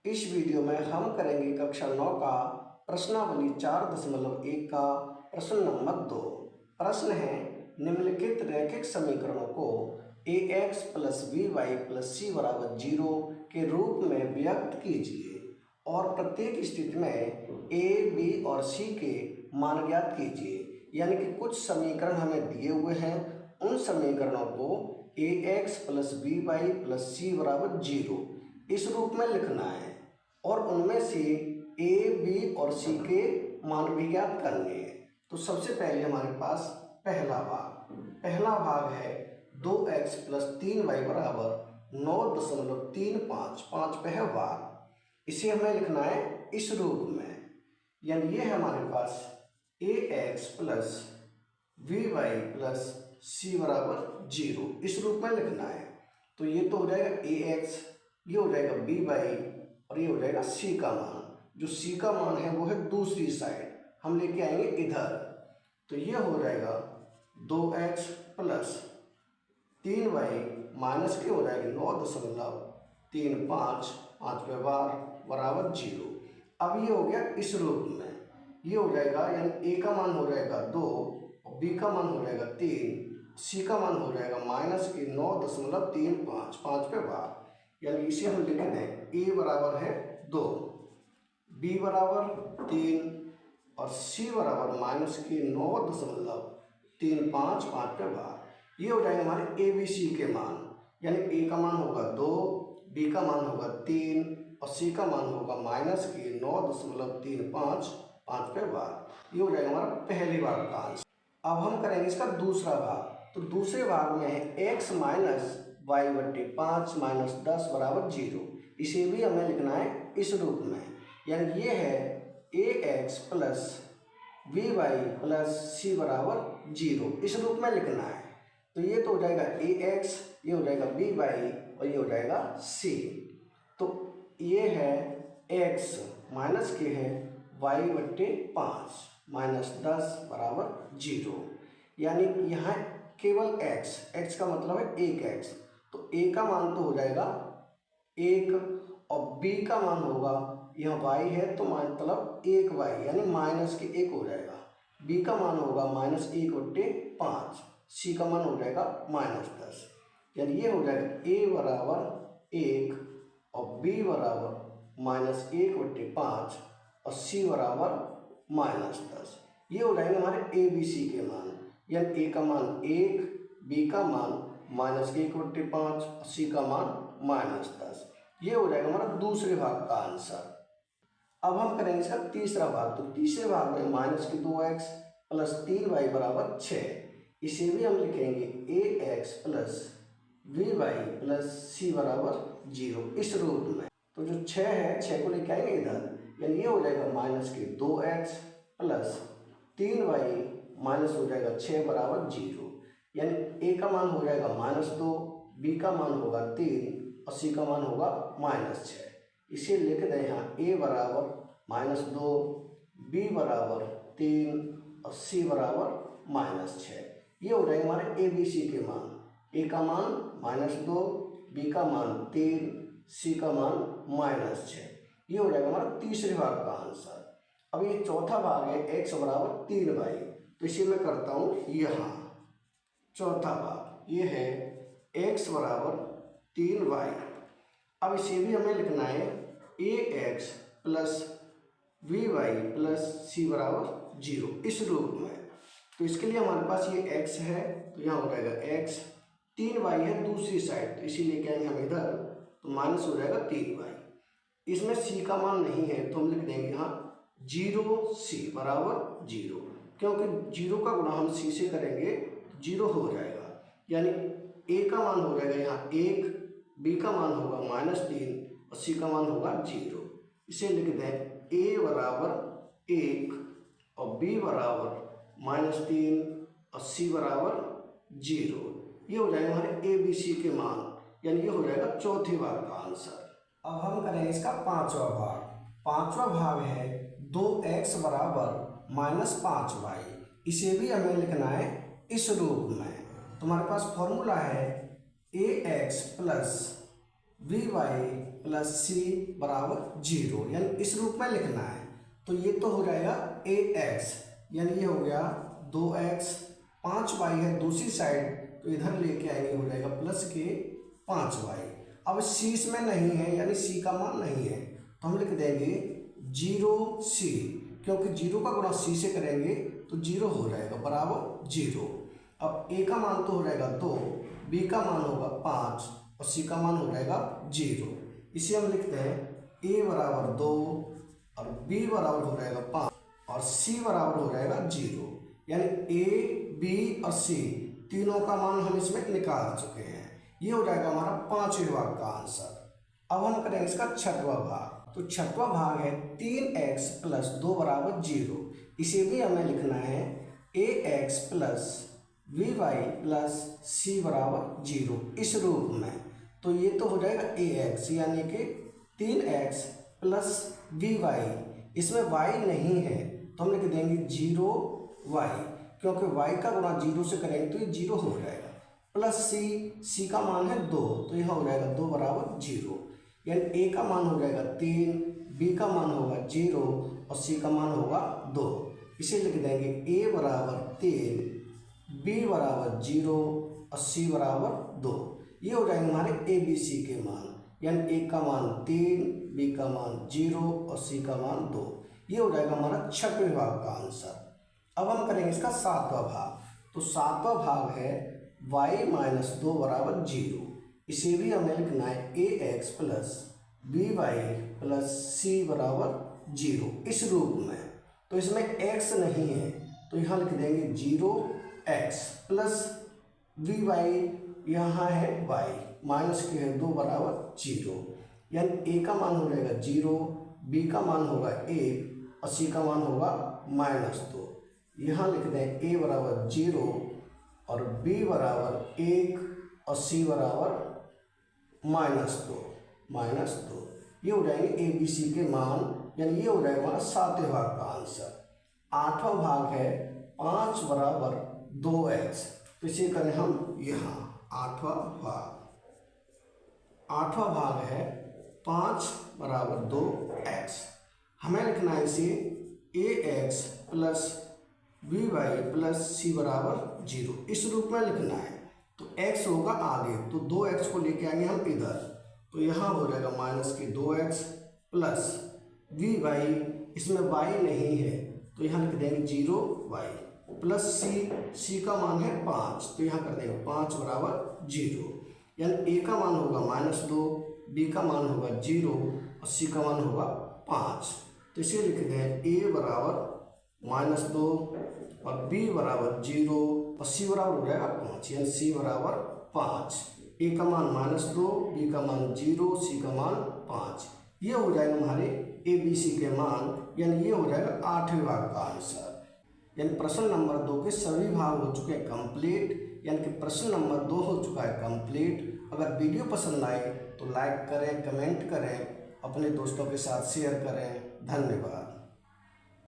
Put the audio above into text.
इस वीडियो में हम करेंगे कक्षा 9 का प्रश्नावली 4.1 का प्रश्न नंबर 2। प्रश्न है, निम्नलिखित रैखिक समीकरणों को ax + by + c = 0 के रूप में व्यक्त कीजिए और प्रत्येक स्थिति में a, b और c के मान ज्ञात कीजिए। यानी कि कुछ समीकरण हमें दिए हुए हैं, उन समीकरणों को ax + by + c = 0 इस रूप में लिखना है और उनमें से a, b और c के मान भी ज्ञात करने हैं। तो सबसे पहले हमारे पास पहला भाग है 2x + 3y = 9.355 पे है भाग। इसे हमें लिखना है इस रूप में, यानी ये है हमारे पास ax + by + c = 0 इस रूप में लिखना है। तो ये तो हो जाएगा ax, ये हो जाएगा by और ये हो जाएगा c का मान। जो c का मान है वो है दूसरी साइड, हम लेके आएंगे इधर। तो ये हो जाएगा 2x + 3y माइनस के हो जाएगी 9.355 पे बार बराबर 0। अब ये हो गया इस रूप में, ये हो जाएगा यानी a का मान हो जाएगा 2 और b का मान हो जाएगा 3, c का मान हो जाएगा -9.355 पे बार। यानी इसे हम लिख दें a बराबर है 2, b बराबर 3 और c बराबर -9.355 पे बार। ये हो जाएंगे हमारे a b c के मान, यानी a का मान होगा 2, b का मान होगा 3 और c का मान होगा -9.355 पे बार। ये हो जाएगा हमारा पहले भाग का आंसर। अब हम करेंगे इसका दूसरा भाग। तो दूसरे भाग में है x - y/5 - 10 = 0। इसे भी हमें लिखना है इस रूप में, यानी ये है ax + by + c = 0 इस रूप में लिखना है। तो ये तो हो जाएगा ax, ये हो जाएगा by और ये हो जाएगा c। तो ये है x माइनस के है y/5 - 10 = 0। यानी यहाँ केवल x का मतलब है एक x। तो a का मान तो हो जाएगा 1 और b का मान होगा, यहाँ y है तो मतलब 1y यानी -1 हो जाएगा। b का मान होगा -1/5, c का मान हो जाएगा -10। यानी ये हो जाएगा a बराबर 1 और b बराबर -1/5 और c बराबर -10। ये हो जाएंगे हमारे a b c के मान, यानी a का मान 1, b का मान -1/5 और c का मान -10। ये हो जाएगा हमारा दूसरे भाग का आंसर। अब हम करेंगे इसका तीसरा भाग। तो तीसरे भाग में -2x + 3y = 6। इसे भी हम लिखेंगे ax + by + c = 0 इस रूप में। तो जो 6 है 6 को लेके आएंगे इधर, यानी ये हो जाएगा -2x + 3y माइनस हो जाएगा 6 = 0। यानी a का मान हो जाएगा -2, b का मान होगा 3 और c का मान होगा -6। इसे लिख दें यहाँ a बराबर -2, b बराबर 3 और c बराबर -6। ये हो जाएंगे हमारे a b c के मान। a का मान -2, b का मान 3, c का मान -6। ये हो जाएगा हमारा तीसरे भाग का आंसर। अब ये चौथा भाग है x बराबर 3y। तो इसे मैं करता हूँ यहाँ चौथा भाग, ये है x बराबर 3y। अब इसे भी हमें लिखना है ax + by + c = 0 इस रूप में। तो इसके लिए हमारे पास ये x है तो यहाँ हो जाएगा x, 3y है दूसरी साइड तो इसी लेके आएंगे हम इधर, तो माइनस हो जाएगा 3y। इसमें c का मान नहीं है तो हम लिख देंगे यहाँ 0c = 0, क्योंकि 0 का गुणा हम c से करेंगे तो 0 हो जाएगा। यानी a का मान हो जाएगा यहाँ 1, b का मान होगा -3 और c का मान होगा 0। इसे लिख दें a बराबर 1 और b बराबर -3 और c बराबर 0। ये हो जाएगा हमारे a b c के मान, यानी ये हो जाएगा चौथे भाग का आंसर। अब हम करेंगे इसका पांचवा भाग। पांचवा भाग है 2x बराबर -5y। इसे भी हमें लिखना है इस रूप में। तुम्हारे पास फॉर्मूला है ax + by प्लस सी बराबर 0, यानी इस रूप में लिखना है। तो ये तो हो जाएगा ax, यानी ये हो गया 2x, 5y है दूसरी साइड, तो इधर लेके आएंगे, हो जाएगा प्लस के 5y। अब सी इसमें नहीं है, यानी सी का मान नहीं है, तो हम लिख देंगे 0c, क्योंकि 0 का गुणा c से करेंगे तो 0 हो जाएगा बराबर 0। अब a का मान तो हो जाएगा 2, b का मान होगा 5 और c का मान हो जाएगा 0। इसे हम लिखते हैं a बराबर 2 और b बराबर हो जाएगा 5 और c बराबर हो जाएगा 0, यानी a, b और c तीनों का मान हम इसमें निकाल चुके हैं। ये हो जाएगा हमारा 5वें भाग का आंसर। अब हम करेंगे इसका 6वां भाग। तो 6वां भाग है 3x प्लस 2 बराबर 0। इसे भी हमें लिखना है ax plus vy plus c बराबर 0 इस रूप में। तो ये तो हो जाएगा ax, यानी कि 3x प्लस vy, इसमें y नहीं है तो हम लिख देंगे 0y, क्योंकि y का गुणा 0 से करेंगे तो ये 0 हो जाएगा, प्लस c का मान है 2, तो यह हो जाएगा 2 बराबर 0, यानी a का मान हो जाएगा 3, b का मान होगा 0 और c का मान होगा 2। इसे लिख देंगे a बराबर 3, b बराबर 0 और c बराबर 2। ये हो जाएंगे हमारे a b c के मान, यानी a का मान 3, b का मान 0 और c का मान 2। ये हो जाएगा हमारा 6वें भाग का आंसर। अब हम करेंगे इसका 7वां भाग। तो 7वां भाग है y माइनस 2 बराबर 0। इसे भी हमें लिखना है ax plus by plus c बराबर 0 इस रूप में। तो इसमें x नहीं है तो यहाँ लिख देंगे 0x प्लस by, यहाँ है y, माइनस के है 2 बराबर 0, यानी a का मान हो जाएगा 0, b का मान होगा 1 और c का मान होगा -2। यहाँ लिख दें a बराबर 0 और b बराबर 1 और c बराबर -2। ये हो जाएंगे ए बी सी के मान, यानी ये हो जाएगा हमारा 7वें भाग का आंसर। 8वां भाग है 5 बराबर 2x। तो इसे करें हम यहाँ 8वां भाग है 5 बराबर 2x। हमें लिखना है इसे ax plus by plus c बराबर 0 इस रूप में लिखना है। तो x होगा आगे, तो 2x को लेके आएंगे हम इधर, तो यहाँ हो जाएगा माइनस के 2x प्लस by, इसमें y नहीं है तो यहाँ लिख देंगे 0y प्लस c का मान है 5, तो यहाँ कर देंगे 5 बराबर 0, यानी a का मान होगा -2, b का मान होगा 0 और c का मान होगा 5। तो इसे लिख दें a बराबर -2 और b बराबर 0 और c बराबर हो जाएगा 5, यानी c बराबर 5। a का मान -2, b का मान 0, c का मान 5। ये हो जाएगा हमारे ए बी सी के मान, यानी ये हो जाएगा 8वें भाग का आंसर। यानी प्रश्न नंबर 2 के सभी भाग हो चुके हैं कंप्लीट, यानी कि प्रश्न नंबर 2 हो चुका है कंप्लीट। अगर वीडियो पसंद आए तो लाइक करें, कमेंट करें, अपने दोस्तों के साथ शेयर करें। धन्यवाद।